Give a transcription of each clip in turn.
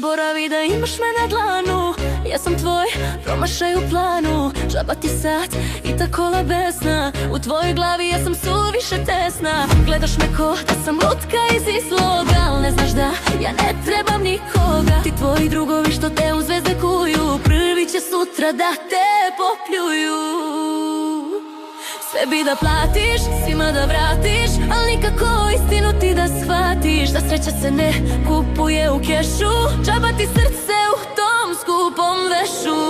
zaboravi da imaš me na dlanu. Ja sam tvoj promašaj u planu, džaba ti sad i ta kola besna. U tvojoj glavi ja sam suviše tesna. Gledaš me ko da sam lutka iz izloga, al ne znaš da ja ne trebam nikoga. Ti tvoji drugovi što te u zvezde kuju, prvi će sutra da te popljuju. Sve bi da platiš, svima da vratiš, al nikako istinu ti da shvatiš. Da sreća se ne kupuje u kešu, džaba ti srce u tom skupom vešu.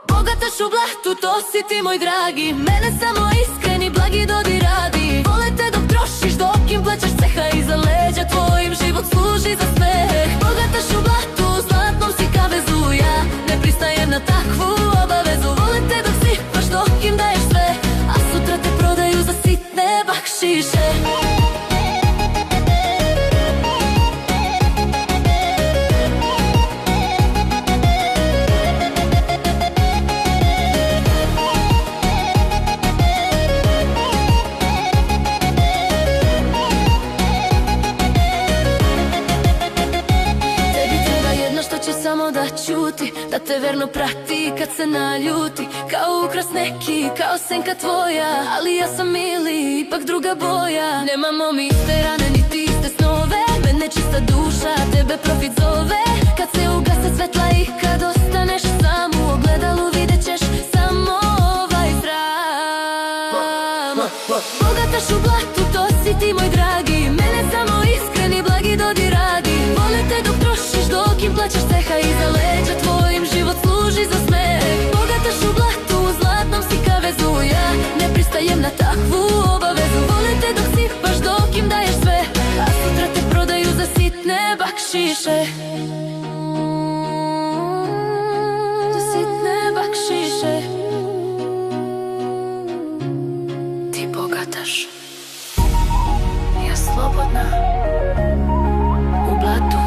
Bogataš u blatu, to si ti moj dragi, mene samo iskreni blagi dodir radi. Vole te dok trošiš, dok im plaćaš ceha, iza leđa tvojim život služi za smeh. Bogataš u blatu, zlatnom si kavezu, ja ne pristajem na takvu obavezu. Vole te dok sipaš, dok im daješ sve, a sutra te prodaju za sitne bakšiše. Samo da ćuti, da te verno prati kad se naljuti. Kao ukras neki, kao senka tvoja, ali ja sam mili, ipak druga boja. Nemamo mi iste rane, niti iste snove, mene čista duša, tebe profit zove. Kad se ugase svetla i kad ostaneš sam, u ogledalu vidjet ćeš samo ovaj sram. Bogataš u blatu, to si ti moj dragi, mene samo iskreni blagi dodir radi. Vole te dok trošiš, dok im plaćaš ceha, iza leđa tvojim život služi za smeh. Bogataš u blatu, u zlatnom si kavezu, ja ne pristajem na takvu obavezu. Vole te dok sipaš, dok im daješ sve, a sutra te prodaju za sitne bakšiše. Za sitne bakšiše. Ti bogataš, ja slobodna u blatu.